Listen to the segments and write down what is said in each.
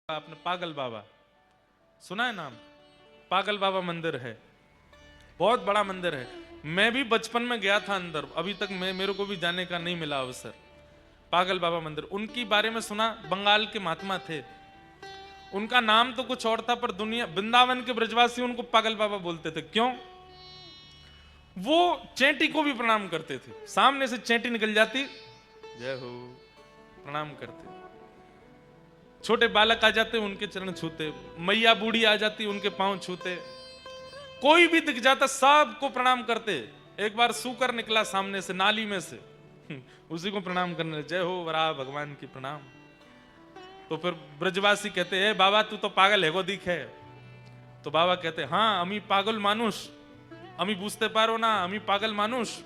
आपने पागल बाबा सुना है नाम? पागल बाबा मंदिर है, बहुत बड़ा मंदिर है। मैं भी बचपन में गया था अंदर, अभी तक मेरे को भी जाने का नहीं मिला अवसर। पागल बाबा मंदिर, उनकी बारे में सुना, बंगाल के महात्मा थे। उनका नाम तो कुछ और था, पर दुनिया वृंदावन के ब्रजवासी उनको पागल बाबा बोलते थे। क्यों? वो चेंटी को भी प्रणाम करते थे। सामने से चेंटी निकल जाती, जय हो, प्रणाम करते। छोटे बालक आ जाते उनके चरण छूते, मैया बूढ़ी आ जाती उनके पांव छूते, कोई भी दिख जाता सबको प्रणाम करते। एक बार सूकर निकला सामने से, नाली में से, उसी को प्रणाम करने, जय हो वराह भगवान की प्रणाम। तो फिर ब्रजवासी कहते हैं, बाबा तू तो पागल है को दिखे। तो बाबा कहते, हाँ अमी पागल मानुष, अमी बूझते पारो ना, अमी पागल मानुष,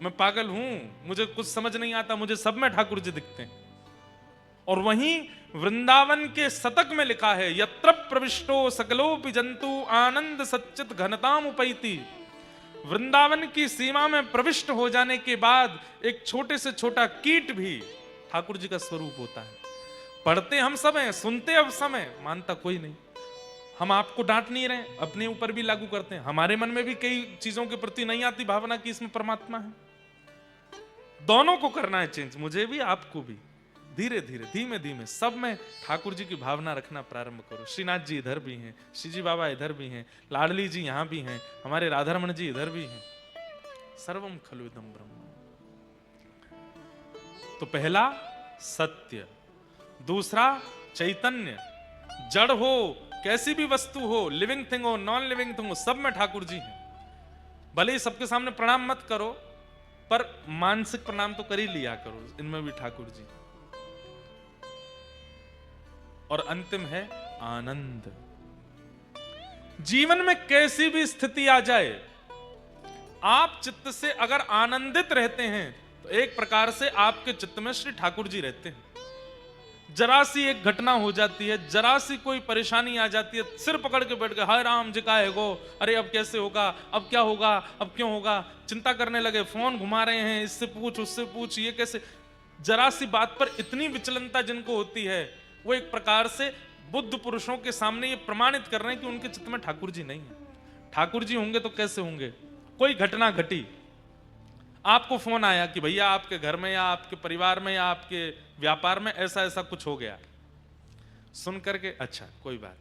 मैं पागल हूं, मुझे कुछ समझ नहीं आता, मुझे सब में ठाकुर जी दिखते हैं। और वहीं वृंदावन के शतक में लिखा है, यत्र प्रविष्टो सकलोपि जंतु आनंद सच्चित घनताम उपैति। वृंदावन की सीमा में प्रविष्ट हो जाने के बाद एक छोटे से छोटा कीट भी ठाकुर जी का स्वरूप होता है। पढ़ते हम सब हैं, सुनते अब समय, मानता कोई नहीं। हम आपको डांट नहीं रहे, अपने ऊपर भी लागू करते हैं। हमारे मन में भी कई चीजों के प्रति नहीं आती भावना कि इसमें परमात्मा है। दोनों को करना है चेंज, मुझे भी आपको भी। धीरे धीरे धीमे धीमे सब में ठाकुर जी की भावना रखना प्रारंभ करो। श्रीनाथ जी इधर भी हैं, श्रीजी बाबा इधर भी हैं, लाडली जी यहां भी हैं, हमारे राधारमण जी इधर भी हैं। सर्वम खलु इदं ब्रह्म। तो पहला सत्य, दूसरा चैतन्य। जड़ हो, कैसी भी वस्तु हो, लिविंग थिंग हो, नॉन लिविंग थिंग हो, सब में ठाकुर जी हैं। भले ही सबके सामने प्रणाम मत करो, पर मानसिक प्रणाम तो कर ही लिया करो, इनमें भी ठाकुर जी। और अंतिम है आनंद। जीवन में कैसी भी स्थिति आ जाए, आप चित्त से अगर आनंदित रहते हैं तो एक प्रकार से आपके चित्त में श्री ठाकुर जी रहते हैं। जरा सी एक घटना हो जाती है, जरा सी कोई परेशानी आ जाती है, सिर पकड़ के बैठ गए, हाय राम जी का है गो, अरे अब कैसे होगा, अब क्या होगा, अब क्यों होगा, चिंता करने लगे, फोन घुमा रहे हैं, इससे पूछ उससे पूछ, ये कैसे। जरा सी बात पर इतनी विचलनता जिनको होती है, वो एक प्रकार से बुद्ध पुरुषों के सामने ये प्रमाणित कर रहे हैं कि उनके चित्त में ठाकुर जी नहीं है। ठाकुर जी होंगे तो कैसे होंगे? कोई घटना घटी, आपको फोन आया कि भैया आपके घर में या आपके परिवार में या आपके व्यापार में ऐसा ऐसा कुछ हो गया। सुन करके अच्छा कोई बात,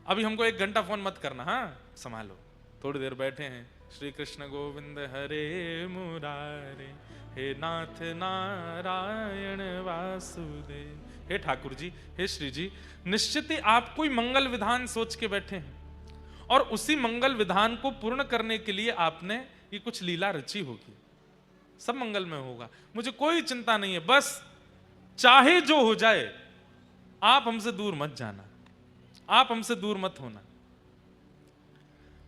अभी हमको 1 घंटा फोन मत करना, हाँ संभालो, थोड़ी देर बैठे हैं, श्री कृष्ण गोविंद हरे मुरारे, हे नाथ नारायण वासुदेव। हे ठाकुर जी, हे श्री जी, निश्चित ही आप कोई मंगल विधान सोच के बैठे हैं, और उसी मंगल विधान को पूर्ण करने के लिए आपने ये कुछ लीला रची होगी। सब मंगल में होगा, मुझे कोई चिंता नहीं है, बस चाहे जो हो जाए आप हमसे दूर मत जाना, आप हमसे दूर मत होना।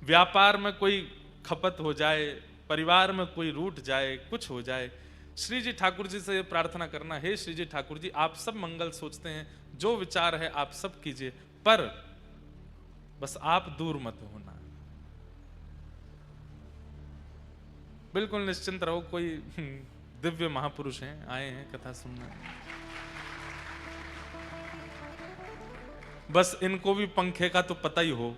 व्यापार में कोई खपत हो जाए, परिवार में कोई रूठ जाए, कुछ हो जाए, श्री जी ठाकुर जी से प्रार्थना करना, हे श्री जी ठाकुर जी, आप सब मंगल सोचते हैं, जो विचार है आप सब कीजिए, पर बस आप दूर मत होना। बिल्कुल निश्चिंत रहो, कोई दिव्य महापुरुष हैं, आए हैं कथा सुनना, बस इनको भी पंखे का तो पता ही हो।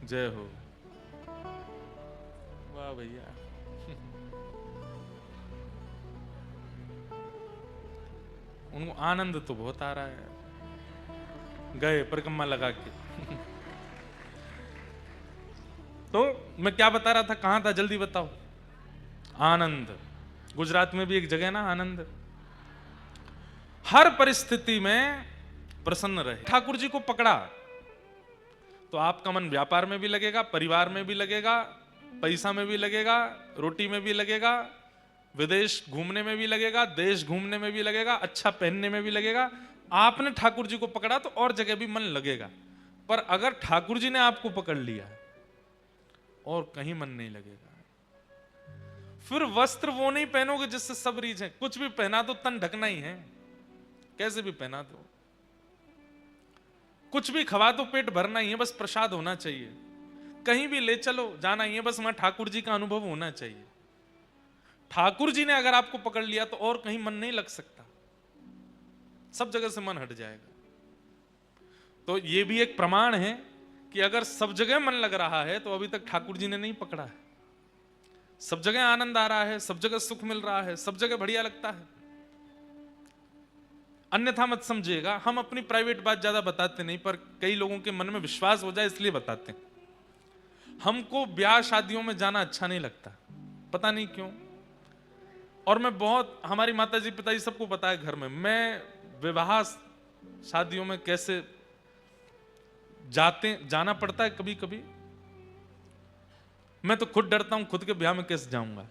जय हो, वाह भैया। उनको आनंद तो बहुत आ रहा है, गए परिक्रमा लगा के। तो मैं क्या बता रहा था, कहां था, जल्दी बताओ। आनंद, गुजरात में भी एक जगह ना आनंद। हर परिस्थिति में प्रसन्न रहे। ठाकुर जी को पकड़ा तो आपका मन व्यापार में भी लगेगा, परिवार में भी लगेगा, पैसा में भी लगेगा, रोटी में भी लगेगा, विदेश घूमने में भी लगेगा, देश घूमने में भी लगेगा, अच्छा पहनने में भी लगेगा। आपने ठाकुर जी को पकड़ा तो और जगह भी मन लगेगा, पर अगर ठाकुर जी ने आपको पकड़ लिया और कहीं मन नहीं लगेगा। फिर वस्त्र वो नहीं पहनोगे जिससे सब रीझ है, कुछ भी पहना दो तन ढकना ही है, कैसे भी पहना दो, कुछ भी खवा दो पेट भरना ही है, बस प्रसाद होना चाहिए। कहीं भी ले चलो जाना ही है, बस वहां ठाकुर जी का अनुभव होना चाहिए। ठाकुर जी ने अगर आपको पकड़ लिया तो और कहीं मन नहीं लग सकता, सब जगह से मन हट जाएगा। तो ये भी एक प्रमाण है कि अगर सब जगह मन लग रहा है तो अभी तक ठाकुर जी ने नहीं पकड़ा है। सब जगह आनंद आ रहा है, सब जगह सुख मिल रहा है, सब जगह बढ़िया लगता है। अन्यथा मत समझिएगा, हम अपनी प्राइवेट बात ज्यादा बताते नहीं, पर कई लोगों के मन में विश्वास हो जाए इसलिए बताते हैं। हमको ब्याह शादियों में जाना अच्छा नहीं लगता, पता नहीं क्यों। और मैं बहुत, हमारी माताजी पिताजी सबको पता है घर में, मैं विवाह शादियों में कैसे जाना पड़ता है कभी कभी। मैं तो खुद डरता हूं, खुद के ब्याह में कैसे जाऊंगा।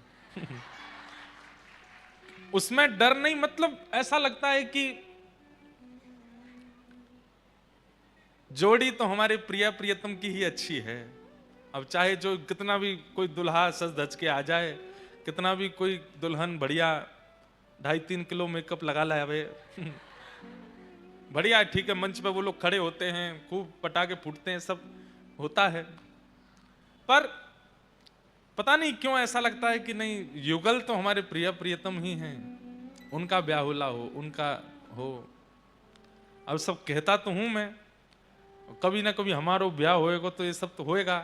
उसमें डर नहीं, मतलब ऐसा लगता है कि जोड़ी तो हमारे प्रिया प्रियतम की ही अच्छी है। अब चाहे जो कितना भी कोई दुल्हा सज धज के आ जाए, कितना भी कोई दुल्हन बढ़िया 2.5-3 किलो मेकअप लगा लावे, बढ़िया ठीक है, मंच पे वो लोग खड़े होते हैं, खूब पटाखे फूटते हैं, सब होता है, पर पता नहीं क्यों ऐसा लगता है कि नहीं, युगल तो हमारे प्रिय प्रियतम ही हैं, उनका ब्याहुला हो, उनका हो। अब सब कहता तो हूं मैं, कभी ना कभी हमारा ब्याह होएगा तो ये सब तो होएगा।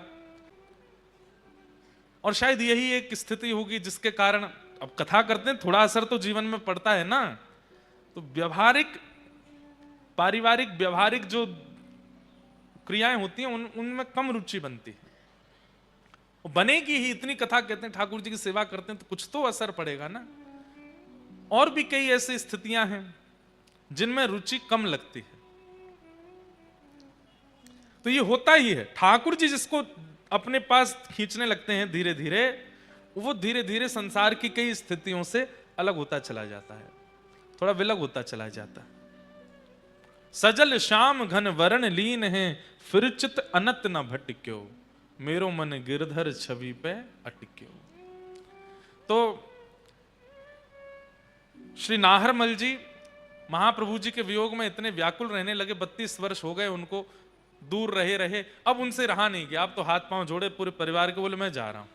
और शायद यही एक स्थिति होगी जिसके कारण, अब कथा करते हैं, थोड़ा असर तो जीवन में पड़ता है ना, तो व्यावहारिक पारिवारिक व्यावहारिक जो क्रियाएं होती हैं उनमें कम रुचि बनती है। वो बनेगी ही, इतनी कथा कहते हैं, ठाकुर जी की सेवा करते हैं, तो कुछ तो असर पड़ेगा ना। और भी कई ऐसी स्थितियां हैं जिनमें रुचि कम लगती है। तो ये होता ही है, ठाकुर जी जिसको अपने पास खींचने लगते हैं धीरे धीरे, वो धीरे धीरे संसार की कई स्थितियों से अलग होता चला जाता है, थोड़ा विलग होता चला जाता है। सजल श्याम घन वरण लीन है, फिर चित अनत न भटक्यो, मेरो मन गिरधर छवि पे अटक्यो। तो श्री नाहरमल जी महाप्रभु जी के वियोग में इतने व्याकुल रहने लगे, 32 वर्ष हो गए उनको दूर रहे रहे, अब उनसे रहा नहीं गया। अब तो हाथ पांव जोड़े पूरे परिवार के, बोले मैं जा रहा हूं।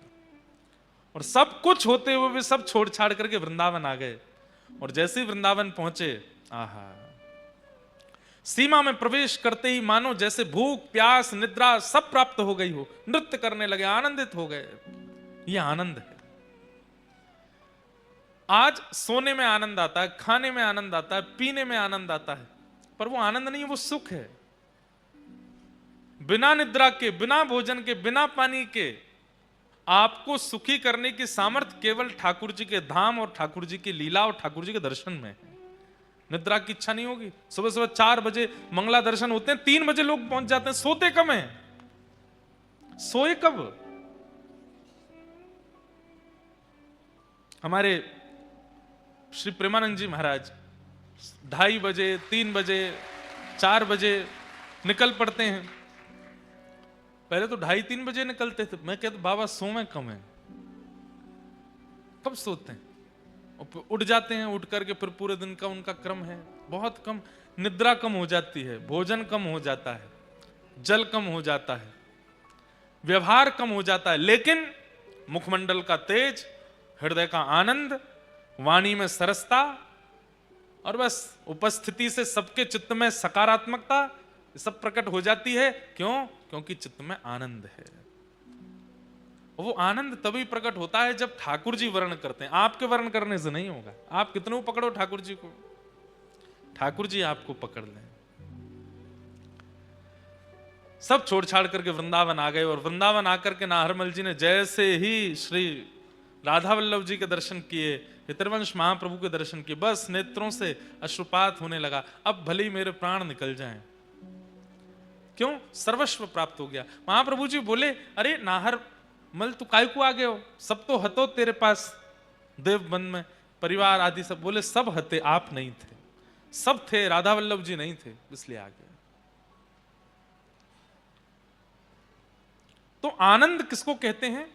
और सब कुछ होते हुए भी सब छोड़ छाड़ करके वृंदावन आ गए। और जैसे ही वृंदावन पहुंचे, आहा, सीमा में प्रवेश करते ही मानो जैसे भूख प्यास निद्रा सब प्राप्त हो गई हो, नृत्य करने लगे, आनंदित हो गए। यह आनंद है। आज सोने में आनंद आता है, खाने में आनंद आता है, पीने में आनंद आता है, पर वो आनंद नहीं है, वो सुख है। बिना निद्रा के, बिना भोजन के, बिना पानी के आपको सुखी करने की सामर्थ्य केवल ठाकुर जी के धाम और ठाकुर जी की लीला और ठाकुर जी के दर्शन में है। निद्रा की इच्छा नहीं होगी। सुबह सुबह 4 बजे मंगला दर्शन होते हैं, 3 बजे लोग पहुंच जाते हैं, सोते कब हैं? सोए कब? हमारे श्री प्रेमानंद जी महाराज 2:30 बजे 3 बजे 4 बजे निकल पड़ते हैं। पहले तो 2:30-3 बजे निकलते थे। मैं कहता बाबा सोवे कम है, कब सोते हैं? उठ जाते हैं, उठ करके फिर पूरे दिन का उनका क्रम है बहुत कम। निद्रा कम हो जाती है, भोजन कम हो जाता है, जल कम हो जाता है, व्यवहार कम हो जाता है, लेकिन मुखमंडल का तेज, हृदय का आनंद, वाणी में सरसता, और बस उपस्थिति से सबके चित्त में सकारात्मकता सब प्रकट हो जाती है। क्यों? क्योंकि चित्त में आनंद है। वो आनंद तभी प्रकट होता है जब ठाकुर जी वर्ण करते हैं। आपके वर्ण करने से नहीं होगा। आप कितनों पकड़ो ठाकुर जी को, ठाकुर जी आपको पकड़ लें। सब छोड़ छाड़ करके वृंदावन आ गए, और वृंदावन आकर के नाहरमल जी ने जैसे ही श्री राधा वल्लभ जी के दर्शन किए, पितृवंश महाप्रभु के दर्शन किए, बस नेत्रों से अश्रुपात होने लगा। अब भले ही मेरे प्राण निकल जाएं। क्यों? सर्वस्व प्राप्त हो गया। महाप्रभु जी बोले, अरे नाहर मल तू काय को आ गए हो? सब तो हतो तेरे पास देव बन में, परिवार आदि सब। बोले सब हते, आप नहीं थे। सब थे, राधा वल्लभ जी नहीं थे, इसलिए आ गए। तो आनंद किसको कहते हैं?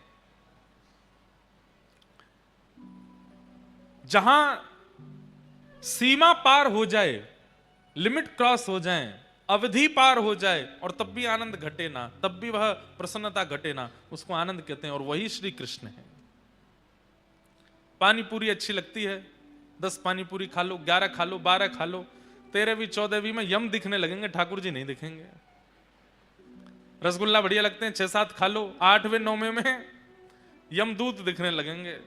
जहां सीमा पार हो जाए, लिमिट क्रॉस हो जाए, अवधि पार हो जाए, और तब भी आनंद घटे ना, तब भी वह प्रसन्नता घटे ना, उसको आनंद कहते हैं। और वही श्री कृष्ण है। पानी पूरी अच्छी लगती है, 10 पानी पूरी खा लो, 11 खा लो, 12 खा लो, 13वीं 14वीं में यम दिखने लगेंगे, ठाकुर जी नहीं दिखेंगे। रसगुल्ला बढ़िया लगते हैं, 6-7 खा लो, 8वें 9वें में यमदूत दिखने लगेंगे।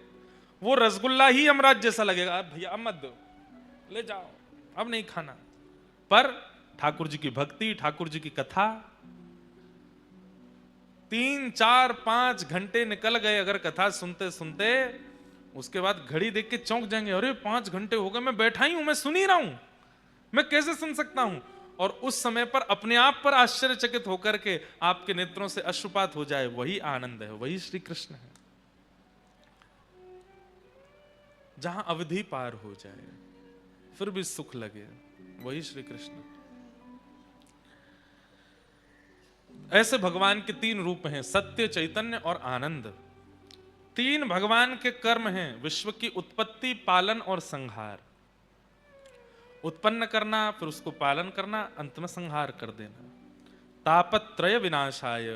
वो रसगुल्ला ही यमराज जैसा लगेगा, भैया अब मत दो, ले जाओ, अब नहीं खाना। पर ठाकुर जी की भक्ति, ठाकुर जी की कथा, 3, 4, 5 घंटे निकल गए अगर कथा सुनते सुनते, उसके बाद घड़ी देख के चौंक जाएंगे, अरे 5 घंटे हो गए, मैं बैठा ही हूं, मैं सुन ही रहा हूं, मैं कैसे सुन सकता हूं। और उस समय पर अपने आप पर आश्चर्यचकित होकर के आपके नेत्रों से अश्रुपात हो जाए, वही आनंद है, वही श्री कृष्ण है। जहां अवधि पार हो जाए फिर भी सुख लगे, वही श्री कृष्ण। ऐसे भगवान के 3 रूप हैं, सत्य, चैतन्य और आनंद। 3 भगवान के कर्म हैं, विश्व की उत्पत्ति, पालन और संहार। उत्पन्न करना, फिर उसको पालन करना, अंत में संहार कर देना। तापत्रय विनाशाय,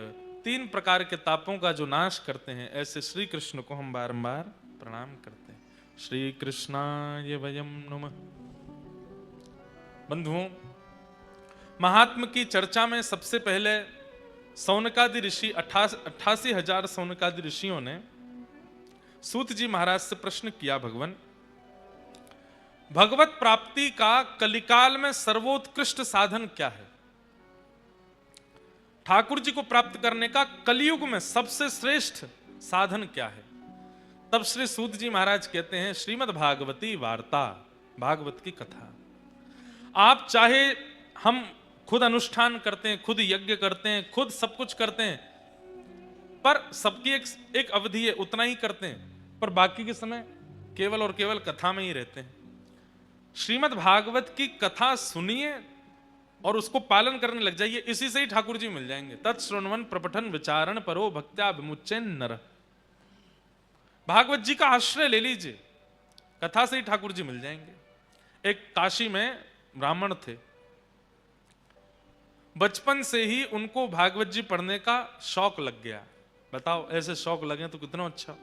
3 प्रकार के तापों का जो नाश करते हैं, ऐसे श्री कृष्ण को हम बारंबार प्रणाम करते हैं। श्री कृष्णाय वयम नमः। बंधुओं, महात्म की चर्चा में सबसे पहले सौनकादि ऋषि 88,000 सौनकादि ऋषियों ने सूत जी महाराज से प्रश्न किया, भगवान भगवत प्राप्ति का कलिकाल में सर्वोत्कृष्ट साधन क्या है? ठाकुर जी को प्राप्त करने का कलयुग में सबसे श्रेष्ठ साधन क्या है? तब श्री सूत जी महाराज कहते हैं, श्रीमद् भागवती वार्ता, भागवत की कथा। आप चाहे हम खुद अनुष्ठान करते हैं, खुद यज्ञ करते हैं, खुद सब कुछ करते हैं, पर सबकी एक अवधि है, उतना ही करते हैं, पर बाकी के समय केवल और केवल कथा में ही रहते हैं। श्रीमद् भागवत की कथा सुनिए और उसको पालन करने लग जाइए, इसी से ही ठाकुर जी मिल जाएंगे। तत्श्रवण प्रपठन विचारण परो भक्त्या विमुच्येन नर। भागवत जी का आश्रय ले लीजिए, कथा से ही ठाकुर जी मिल जाएंगे। एक काशी में ब्राह्मण थे, बचपन से ही उनको भागवत जी पढ़ने का शौक लग गया। बताओ, ऐसे शौक लगे तो कितना अच्छा।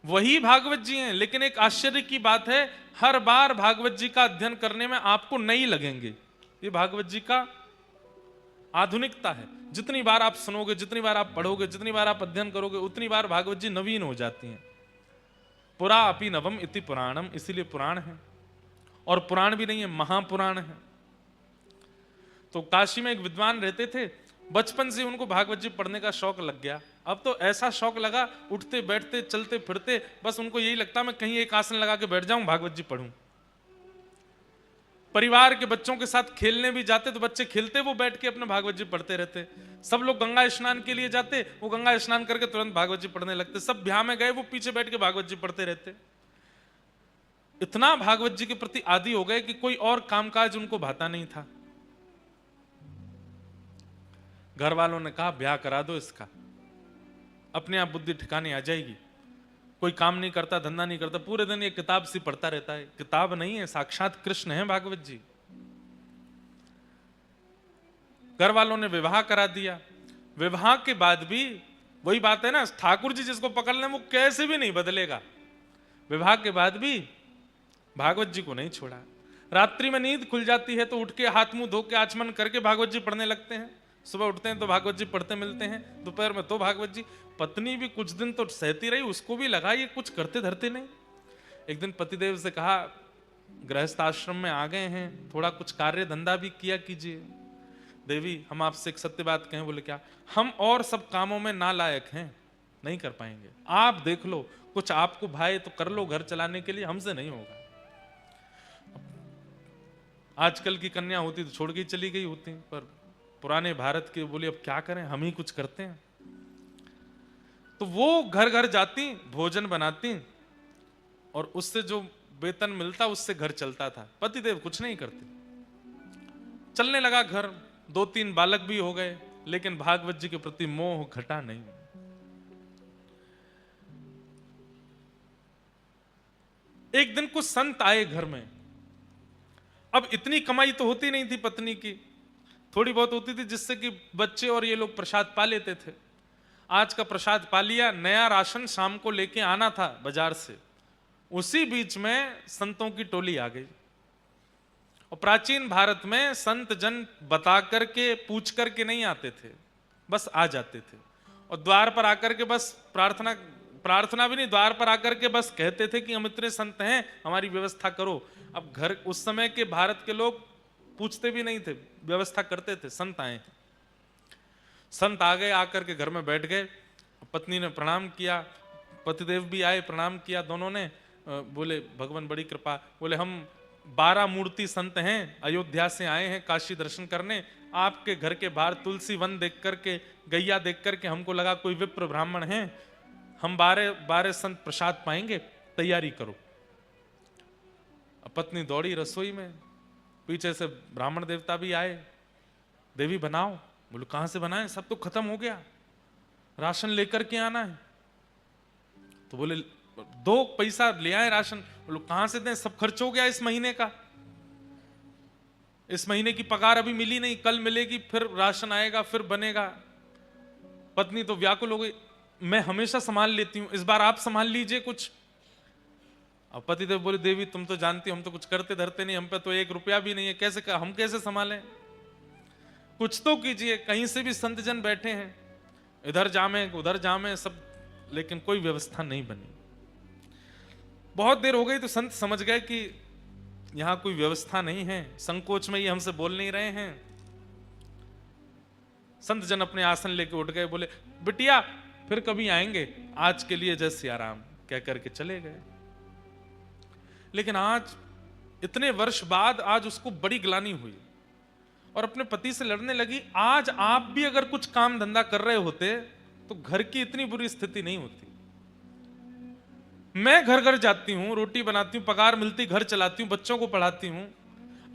वही भागवत जी हैं, लेकिन एक आश्चर्य की बात है, हर बार भागवत जी का अध्ययन करने में आपको नहीं लगेंगे। ये भागवत जी का आधुनिकता है। जितनी बार आप सुनोगे, जितनी बार आप पढ़ोगे, जितनी बार आप अध्ययन करोगे, उतनी बार भागवत जी नवीन हो जाती हैं। पुरा अपि नवम इति पुराणम, इसीलिए पुराण है। और पुराण भी नहीं है, महापुराण है। तो काशी में एक विद्वान रहते थे, बचपन से उनको भागवत जी पढ़ने का शौक लग गया। अब तो ऐसा शौक लगा, उठते बैठते चलते फिरते बस उनको यही लगता मैं कहीं एक आसन लगा के बैठ जाऊं, भागवत जी पढ़ूं। परिवार के बच्चों के साथ खेलने भी जाते तो बच्चे खेलते, वो बैठ के अपने भागवत जी पढ़ते रहते। सब लोग गंगा स्नान के लिए जाते, वो गंगा स्नान करके तुरंत भागवत जी पढ़ने लगते। सब ब्याह में गए, वो पीछे बैठ के भागवत जी पढ़ते रहते। इतना भागवत जी के प्रति आदी हो गए कि कोई और कामकाज उनको भाता नहीं था। घर वालों ने कहा ब्याह करा दो इसका, अपने आप बुद्धि ठिकाने आ जाएगी। कोई काम नहीं करता, धंधा नहीं करता, पूरे दिन ये किताब सी पढ़ता रहता है। किताब नहीं है, साक्षात कृष्ण है भागवत जी। घर वालों ने विवाह करा दिया। विवाह के बाद भी वही बात है ना, ठाकुर जी जिसको पकड़ लें वो कैसे भी नहीं बदलेगा। विवाह के बाद भी भागवत जी को नहीं छोड़ा। रात्रि में नींद खुल जाती है तो उठ के हाथ मुंह धो के आचमन करके भागवत जी पढ़ने लगते हैं। सुबह उठते हैं तो भागवत जी पढ़ते मिलते हैं, दोपहर में तो भागवत जी। पत्नी भी कुछ दिन तो सहती रही, उसको भी लगा ये कुछ करते धरते नहीं। एक दिन पतिदेव से कहा, गृहस्थ आश्रम में आ गए हैं, थोड़ा कुछ कार्य धंधा भी किया कीजिए। देवी हम आपसे एक सत्य बात कहें। बोले क्या? हम और सब कामों में नालायक हैं, नहीं कर पाएंगे। आप देख लो, कुछ आपको भाई तो कर लो घर चलाने के लिए, हमसे नहीं होगा। आजकल की कन्या होती तो छोड़ के चली गई होती, पर पुराने भारत के बोले अब क्या करें, हम ही कुछ करते हैं। तो वो घर घर जाती, भोजन बनाती और उससे जो वेतन मिलता उससे घर चलता था। पतिदेव कुछ नहीं करते। चलने लगा घर, 2-3 बालक भी हो गए, लेकिन भागवत जी के प्रति मोह घटा नहीं। एक दिन कुछ संत आए घर में। अब इतनी कमाई तो होती नहीं थी पत्नी की, थोड़ी बहुत होती थी जिससे कि बच्चे और ये लोग प्रसाद पा लेते थे। आज का प्रसाद पा लिया, नया राशन शाम को लेके आना था बाजार से। उसी बीच में संतों की टोली आ गई। और प्राचीन भारत में संत जन बता करके पूछ करके नहीं आते थे, बस आ जाते थे। और द्वार पर आकर के बस प्रार्थना भी नहीं, द्वार पर आकर के बस कहते थे कि हम इतने संत हैं, हमारी व्यवस्था करो। अब घर, उस समय के भारत के लोग पूछते भी नहीं थे, व्यवस्था करते थे। संत आए, संत आ गए, आकर के घर में बैठ गए। पत्नी ने प्रणाम किया, पतिदेव भी आए, प्रणाम किया दोनों ने। बोले भगवान बड़ी कृपा, बोले हम 12 मूर्ति संत हैं, अयोध्या से आए हैं काशी दर्शन करने। आपके घर के बाहर तुलसी वन देख करके, गैया देख करके हमको लगा कोई विप्र ब्राह्मण हैं, हम 12 संत प्रसाद पाएंगे, तैयारी करो। पत्नी दौड़ी रसोई में, पीछे से ब्राह्मण देवता भी आए, देवी बनाओ। बोलो कहां से बनाए, सब तो खत्म हो गया, राशन लेकर के आना है। तो बोले 2 पैसा ले आए राशन। बोलो कहां से दें, सब खर्च हो गया इस महीने का, इस महीने की पगार अभी मिली नहीं, कल मिलेगी, फिर राशन आएगा, फिर बनेगा। पत्नी तो व्याकुल हो गई, मैं हमेशा संभाल लेती हूं, इस बार आप संभाल लीजिए कुछ। अब पतिदेव बोले देवी तुम तो जानती हो हम तो कुछ करते धरते नहीं, हम पे तो 1 रुपया भी नहीं है, कैसे हम कैसे संभालें, कुछ तो कीजिए। कहीं से भी संत जन बैठे हैं, इधर जामे उधर जामे सब, लेकिन कोई व्यवस्था नहीं बनी। बहुत देर हो गई तो संत समझ गए कि यहां कोई व्यवस्था नहीं है, संकोच में ये हमसे बोल नहीं रहे हैं। संत जन अपने आसन लेके उठ गए, बोले बिटिया फिर कभी आएंगे, आज के लिए जय सिया राम कह करके चले गए। लेकिन आज इतने वर्ष बाद आज उसको बड़ी ग्लानि हुई और अपने पति से लड़ने लगी। आज आप भी अगर कुछ काम धंधा कर रहे होते तो घर की इतनी बुरी स्थिति नहीं होती। मैं घर घर जाती हूं, रोटी बनाती हूं, पगार मिलती, घर चलाती हूं, बच्चों को पढ़ाती हूं।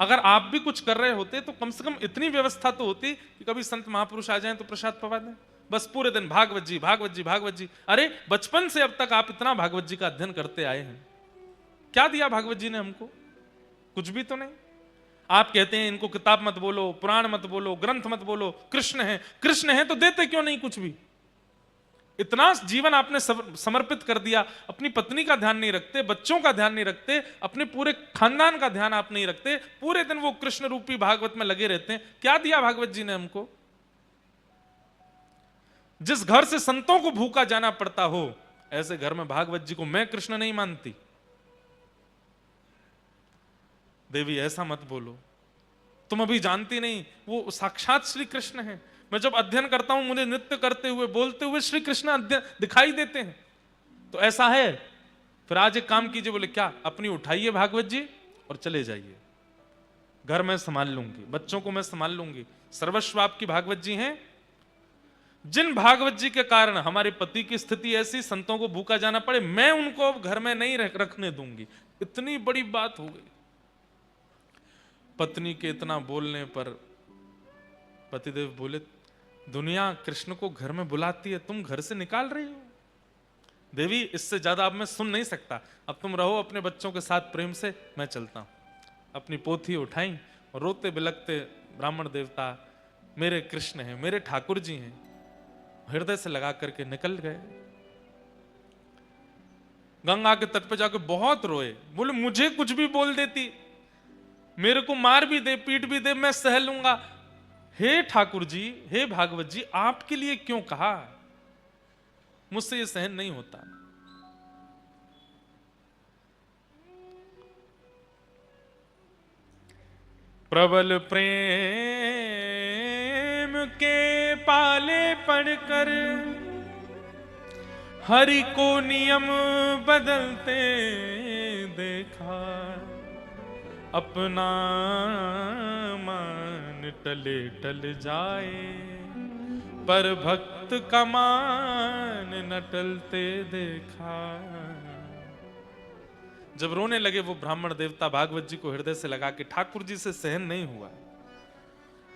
अगर आप भी कुछ कर रहे होते तो कम से कम इतनी व्यवस्था तो होती कि कभी संत महापुरुष आ जाएं तो प्रसाद पवा दें। बस पूरे दिन भागवत जी भागवत जी भागवत जी। अरे बचपन से अब तक आप इतना भागवत जी का अध्ययन करते आए हैं, क्या दिया भागवत जी ने हमको, कुछ भी तो नहीं। आप कहते हैं इनको किताब मत बोलो, पुराण मत बोलो, ग्रंथ मत बोलो, कृष्ण है, कृष्ण है तो देते क्यों नहीं कुछ भी। इतना जीवन आपने समर्पित कर दिया, अपनी पत्नी का ध्यान नहीं रखते, बच्चों का ध्यान नहीं रखते, अपने पूरे खानदान का ध्यान आप नहीं रखते, पूरे दिन वो कृष्ण रूपी भागवत में लगे रहते हैं। क्या दिया भागवत जी ने हमको। जिस घर से संतों को भूखा जाना पड़ता हो, ऐसे घर में भागवत जी को मैं कृष्ण नहीं मानती। देवी ऐसा मत बोलो, तुम अभी जानती नहीं, वो साक्षात श्री कृष्ण है। मैं जब अध्ययन करता हूं मुझे नृत्य करते हुए बोलते हुए श्री कृष्ण दिखाई देते हैं। तो ऐसा है, फिर आज एक काम कीजिए। बोले क्या, अपनी उठाइए भागवत जी और चले जाइए, घर में संभाल लूंगी, बच्चों को मैं संभाल लूंगी, सर्वस्व आपकी भागवत जी हैं। जिन भागवत जी के कारण हमारे पति की स्थिति ऐसी, संतों को भूखा जाना पड़े, मैं उनको घर में नहीं रखने दूंगी। इतनी बड़ी बात हो गई। पत्नी के इतना बोलने पर पतिदेव बोले दुनिया कृष्ण को घर में बुलाती है, तुम घर से निकाल रही हो। देवी इससे ज्यादा अब मैं सुन नहीं सकता, अब तुम रहो अपने बच्चों के साथ प्रेम से, मैं चलता हूं। अपनी पोथी उठाई और रोते बिलखते ब्राह्मण देवता मेरे कृष्ण हैं, मेरे ठाकुर जी हैं, हृदय से लगा करके निकल गए। गंगा के तट पे जाकर बहुत रोए, बोले मुझे कुछ भी बोल देती, मेरे को मार भी दे, पीट भी दे, मैं सह लूंगा। हे ठाकुर जी, हे भागवत जी, आपके लिए क्यों कहा, मुझसे ये सहन नहीं होता। प्रबल प्रेम के पाले पड़कर हरि को नियम बदलते देखा, अपना मान टले टल जाए, पर भक्त का मान न टलते देखा। जब रोने लगे वो ब्राह्मण देवता भागवत जी को हृदय से लगा के, ठाकुर जी से सहन नहीं हुआ।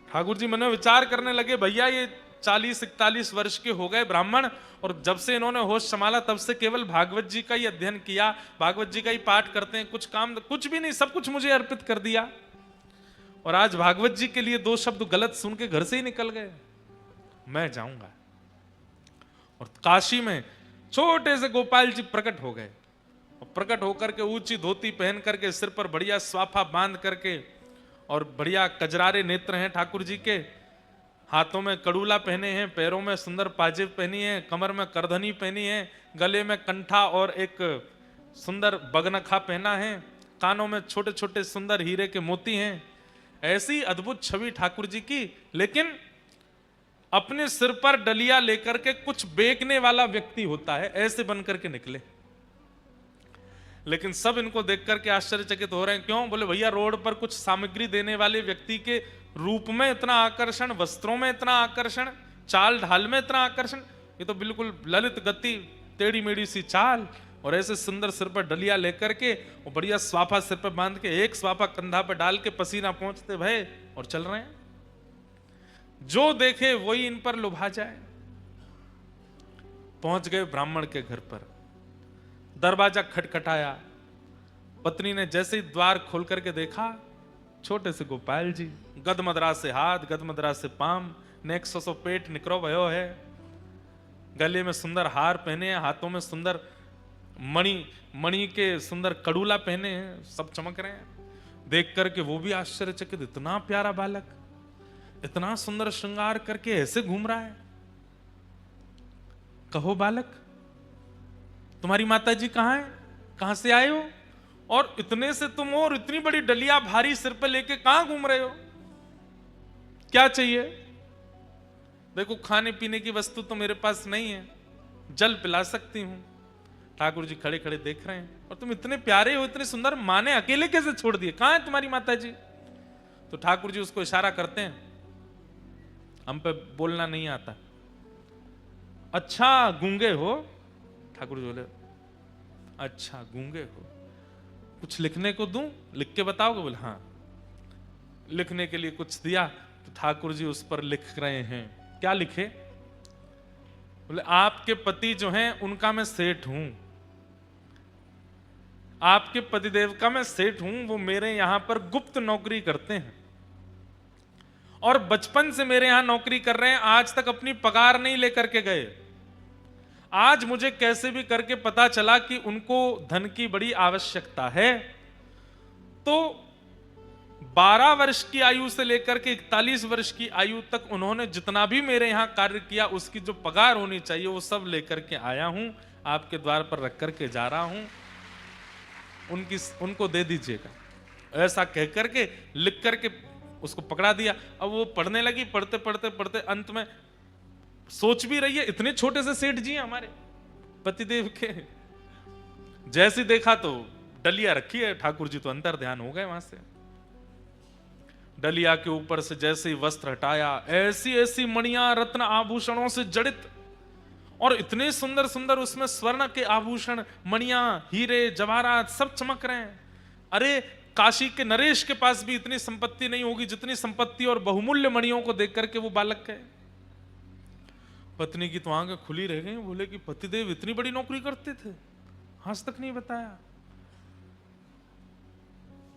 ठाकुर जी मन में विचार करने लगे, भैया ये 40-41 वर्ष के हो गए ब्राह्मण, और जब से इन्होंने होश संभाला तब से केवल भागवत जी का ही अध्ययन किया, भागवत जी का ही पाठ करते हैं, कुछ काम कुछ भी नहीं, सब कुछ मुझे अर्पित कर दिया, और आज भागवत जी के लिए 2 शब्द गलत सुन के घर से ही निकल गए। मैं जाऊंगा। और काशी में छोटे से गोपाल जी प्रकट हो गए, और प्रकट होकर के ऊंची धोती पहन करके, सिर पर बढ़िया स्वाफा बांध करके, और बढ़िया कजरारे नेत्र हैं ठाकुर जी के, हाथों में कड़ूला पहने हैं, पैरों में सुंदर पाजेब पहनी है, कमर में करधनी पहनी है, गले में कंठा और एक सुंदर बगनखा पहना है, कानों में छोटे छोटे सुंदर हीरे के मोती हैं। ऐसी अद्भुत छवि ठाकुर जी की, लेकिन अपने सिर पर डलिया लेकर के कुछ बेचने वाला व्यक्ति होता है, ऐसे बन करके निकले। लेकिन सब इनको देख करके आश्चर्यचकित हो रहे हैं। क्यों? बोले भैया रोड पर कुछ सामग्री देने वाले व्यक्ति के रूप में इतना आकर्षण, वस्त्रों में इतना आकर्षण, चाल ढाल में इतना आकर्षण, ये तो बिल्कुल ललित गति, टेढ़ी मेढ़ी सी चाल, और ऐसे सुंदर सिर पर डलिया लेकर के, और बढ़िया स्वाफा सिर पर बांध के, एक स्वाफा कंधा पर डाल के पसीना पहुंचते भय और चल रहे हैं। जो देखे वही इन पर लुभा जाए। पहुंच गए ब्राह्मण के घर पर, दरवाजा खटखटाया। पत्नी ने जैसे ही द्वार खोल करके देखा, छोटे से गोपाल जी, गदमदरा से हाथ, गदमदरा से पाम, नेक सो पेट निकरो भयो है, गले में सुंदर हार पहने हैं, हाथों में सुंदर मणि के सुंदर कड़ूला पहने हैं, सब चमक रहे हैं। देख करके वो भी आश्चर्यचकित, इतना प्यारा बालक, इतना सुंदर श्रृंगार करके ऐसे घूम रहा है। कहो बालक, तुम्हारी माता जी कहां है? कहां से आए हो? और इतने से तुम हो, और इतनी बड़ी डलिया भारी सिर पे लेके कहां घूम रहे हो? क्या चाहिए? देखो खाने पीने की वस्तु तो मेरे पास नहीं है, जल पिला सकती हूं। ठाकुर जी खड़े खड़े देख रहे हैं, और तुम इतने प्यारे हो, इतने सुंदर, माँ ने अकेले कैसे छोड़ दिए? कहां है तुम्हारी माता जी? तो ठाकुर जी उसको इशारा करते हैं, हम पे बोलना नहीं आता। अच्छा गूंगे हो? ठाकुर जी बोले अच्छा गूंगे हो, कुछ लिखने को दूं? लिख के बताओगे? बोले हाँ। लिखने के लिए कुछ दिया, तो ठाकुर जी उस पर लिख रहे हैं। क्या लिखे? बोले आपके पति जो हैं उनका मैं सेठ हूं, आपके पतिदेव का मैं सेठ हूं, वो मेरे यहां पर गुप्त नौकरी करते हैं, और बचपन से मेरे यहां नौकरी कर रहे हैं, आज तक अपनी पगार नहीं लेकर के गए। आज मुझे कैसे भी करके पता चला कि उनको धन की बड़ी आवश्यकता है, तो 12 वर्ष की आयु से लेकर के 41 वर्ष की आयु तक उन्होंने जितना भी मेरे यहां कार्य किया, उसकी जो पगार होनी चाहिए वो सब लेकर के आया हूं, आपके द्वार पर रख करके जा रहा हूं, उनको दे दीजिएगा। ऐसा कह करके लिख करके उसको पकड़ा दिया। अब वो पढ़ने लगी, पढ़ते पढ़ते पढ़ते अंत में सोच भी रही है, इतने छोटे से सेठ जी हैं हमारे पतिदेव के। जैसे देखा तो डलिया रखी है, ठाकुर जी तो अंतर ध्यान हो गए वहां से। डलिया के ऊपर से जैसे ही वस्त्र हटाया, ऐसी ऐसी मणियां रत्न आभूषणों से जड़ित, और इतने सुंदर सुंदर उसमें स्वर्ण के आभूषण, मणियां, हीरे, जवाहरात सब चमक रहे हैं। अरे काशी के नरेश के पास भी इतनी संपत्ति नहीं होगी जितनी संपत्ति और बहुमूल्य मणियों को देख करके वो बालक गए। पत्नी की तो आंखें खुली रह गई, बोले कि पतिदेव इतनी बड़ी नौकरी करते थे, आज तक नहीं बताया।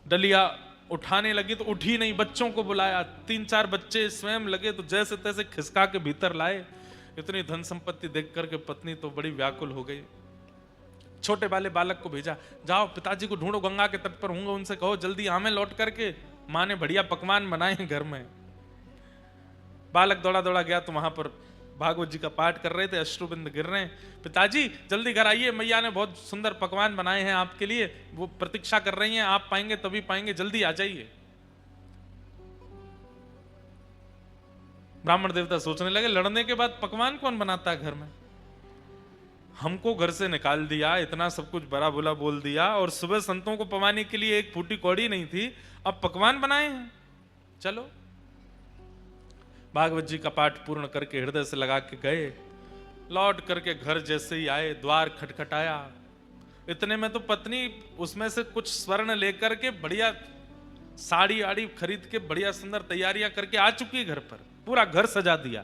डलिया उठाने लगी तो उठी नहीं, बच्चों को बुलाया, 3-4 बच्चे स्वयं लगे तो जैसे तैसे खिसका के भीतर लाए। इतनी धन संपत्ति देख करके पत्नी तो बड़ी व्याकुल हो गई। छोटे वाले बालक को भेजा, जाओ पिताजी को ढूंढो, गंगा के तट पर होंगे, उनसे कहो जल्दी आमे लौट करके, माँ ने बढ़िया पकवान बनाए हैं घर में। बालक दौड़ा दौड़ा गया तो वहां पर भागवत जी का पाठ कर रहे थे, अश्रुबिंद गिर रहे हैं। पिताजी जल्दी घर आइए, मैया ने बहुत सुंदर पकवान बनाए हैं आपके लिए, वो प्रतीक्षा कर रही हैं, आप पाएंगे तभी पाएंगे, जल्दी आ जाइए। ब्राह्मण देवता सोचने लगे, लड़ने के बाद पकवान कौन बनाता है घर में? हमको घर से निकाल दिया, इतना सब कुछ बड़ा बुला बोल दिया, और सुबह संतों को पवाने के लिए एक फूटी कौड़ी नहीं थी, अब पकवान बनाए हैं। चलो भागवत जी का पाठ पूर्ण करके हृदय से लगा के गए। लौट करके घर जैसे ही आए, द्वार खटखटाया। इतने में तो पत्नी उसमें से कुछ स्वर्ण लेकर के बढ़िया साड़ी आड़ी खरीद के बढ़िया सुंदर तैयारियां करके आ चुकी है घर पर, पूरा घर सजा दिया।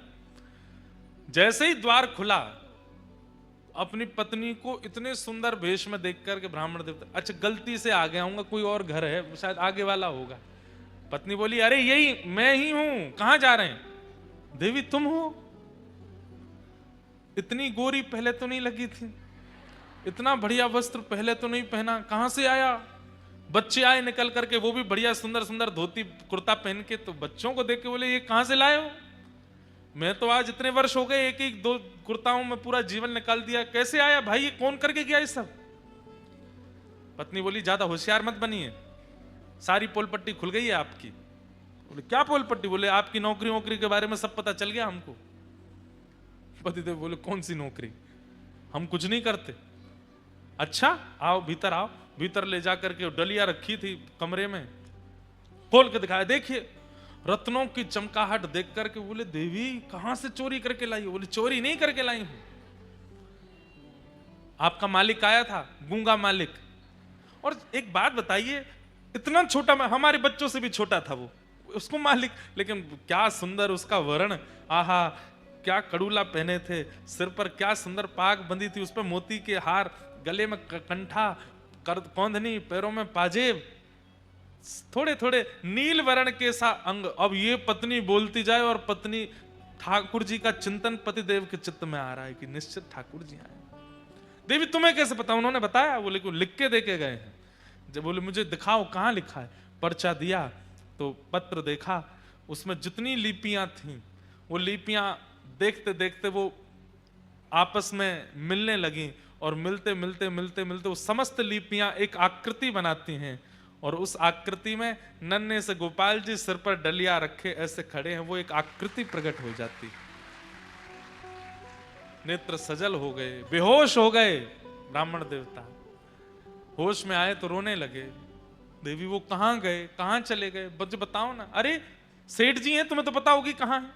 जैसे ही द्वार खुला, अपनी पत्नी को इतने सुंदर भेष में देख करके ब्राह्मण देवता, अच्छा गलती से आ गया हूँ, कोई और घर है, शायद आगे वाला होगा। पत्नी बोली, अरे यही मैं ही हूं, कहां जा रहे हैं? देवी तुम हो? इतनी गोरी पहले तो नहीं लगी थी, इतना बढ़िया वस्त्र पहले तो नहीं पहना, कहां से आया? बच्चे आए निकल करके, वो भी बढ़िया सुंदर सुंदर धोती कुर्ता पहन के, तो बच्चों को देख के बोले ये कहां से लाए हो? मैं तो आज इतने वर्ष हो गए, एक एक दो कुर्ताओं में पूरा जीवन निकाल दिया, कैसे आया भाई? ये कौन करके गया ये सब? पत्नी बोली ज्यादा होशियार मत बनिए, सारी पोल पट्टी खुल गई है आपकी। बोले क्या पोल पट्टी? बोले आपकी नौकरी वोकरी के बारे में सब पता चल गया हमको। पतिदेव बोले कौन सी नौकरी, हम कुछ नहीं करते। अच्छा आओ भीतर आओ। भीतर ले जाकर के डलिया रखी थी कमरे में, खोल के दिखाया, देखिए रत्नों की चमकाहट देख करके बोले देवी कहां से चोरी करके लाई हो? बोले चोरी नहीं करके लाई हूं, आपका मालिक आया था, गूंगा मालिक। और एक बात बताइए, इतना छोटा, हमारे बच्चों से भी छोटा था वो, उसको मालिक, लेकिन क्या सुंदर उसका वर्ण, आहा क्या कड़ूला पहने थे, सिर पर क्या सुंदर पाग बंधी थी, उस पर मोती के हार, गले में कंठा, कौंधनी, पैरों में पाजेब, थोड़े थोड़े नील वर्ण के सा अंग। अब ये पत्नी बोलती जाए और पत्नी, ठाकुर जी का चिंतन पतिदेव के चित्त में आ रहा है कि निश्चित ठाकुर जी आए। देवी तुम्हें कैसे पता? उन्होंने बताया। बोले को लिख के दे के गए हैं। जब बोले मुझे दिखाओ कहां लिखा है। पर्चा दिया तो पत्र देखा, उसमें जितनी लिपियां थी वो लिपियां देखते देखते वो आपस में मिलने लगी, और मिलते मिलते मिलते मिलते वो समस्त लिपियां एक आकृति बनाती हैं, और उस आकृति में नन्हे से गोपाल जी सिर पर डलिया रखे ऐसे खड़े हैं, वो एक आकृति प्रकट हो जाती। नेत्र सजल हो गए, बेहोश हो गए ब्राह्मण देवता, होश में आए तो रोने लगे। देवी वो कहां गए, कहां चले गए, मुझे बताओ ना। अरे सेठ जी हैं, तुम्हें तो पता होगी कहां है।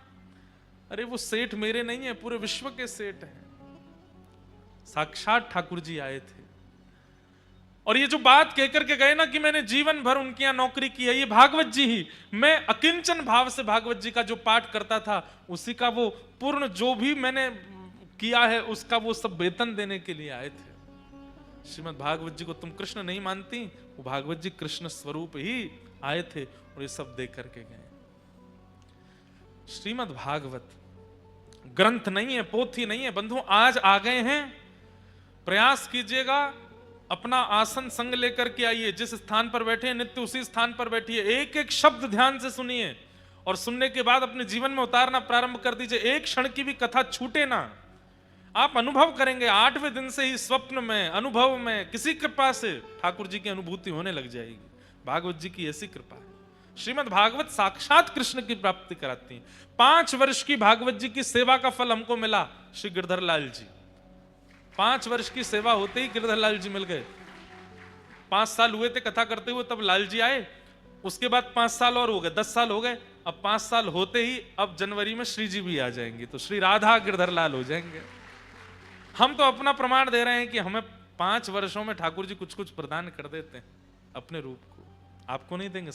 अरे वो सेठ मेरे नहीं है, पूरे विश्व के सेठ हैं, साक्षात ठाकुर जी आए थे। और ये जो बात कहकर के गए ना कि मैंने जीवन भर उनके यहां नौकरी की है, ये भागवत जी ही, मैं अकिंचन भाव से भागवत जी का जो पाठ करता था उसी का वो पूर्ण जो भी मैंने किया है उसका वो सब वेतन देने के लिए आए थे। श्रीमद् भागवत जी को तुम कृष्ण नहीं मानती, वो भागवत जी कृष्ण स्वरूप ही आए थे और ये सब दे करके गए। श्रीमद् भागवत ग्रंथ नहीं है, पोथी नहीं है बंधु, आज आ गए हैं। प्रयास कीजिएगा, अपना आसन संग लेकर के आइए, जिस स्थान पर बैठे हैं नित्य उसी स्थान पर बैठिए, एक एक शब्द ध्यान से सुनिए, और सुनने के बाद अपने जीवन में उतारना प्रारंभ कर दीजिए। एक क्षण की भी कथा छूटे ना। आप अनुभव करेंगे, 8वें दिन से ही स्वप्न में, अनुभव में, किसी कृपा से ठाकुर जी की अनुभूति होने लग जाएगी। भागवत जी की ऐसी कृपा है। श्रीमद् भागवत साक्षात कृष्ण की प्राप्ति कराती है। 5 वर्ष की भागवत जी की सेवा का फल हमको मिला। श्री गिरधर लाल जी 5 वर्ष की सेवा होते ही गिरधर लाल जी मिल गए। 5 साल हुए थे कथा करते हुए, तब लाल जी आए। उसके बाद 5 साल और हो गए, 10 साल हो गए। अब 5 साल होते ही अब जनवरी में श्री जी भी आ जाएंगे, तो श्री राधा गिरधर लाल हो जाएंगे। हम तो अपना प्रमाण दे रहे हैं कि हमें 5 वर्षों में ठाकुर जी कुछ कुछ प्रदान कर देते हैं अपने रूप को। आपको नहीं देंगे,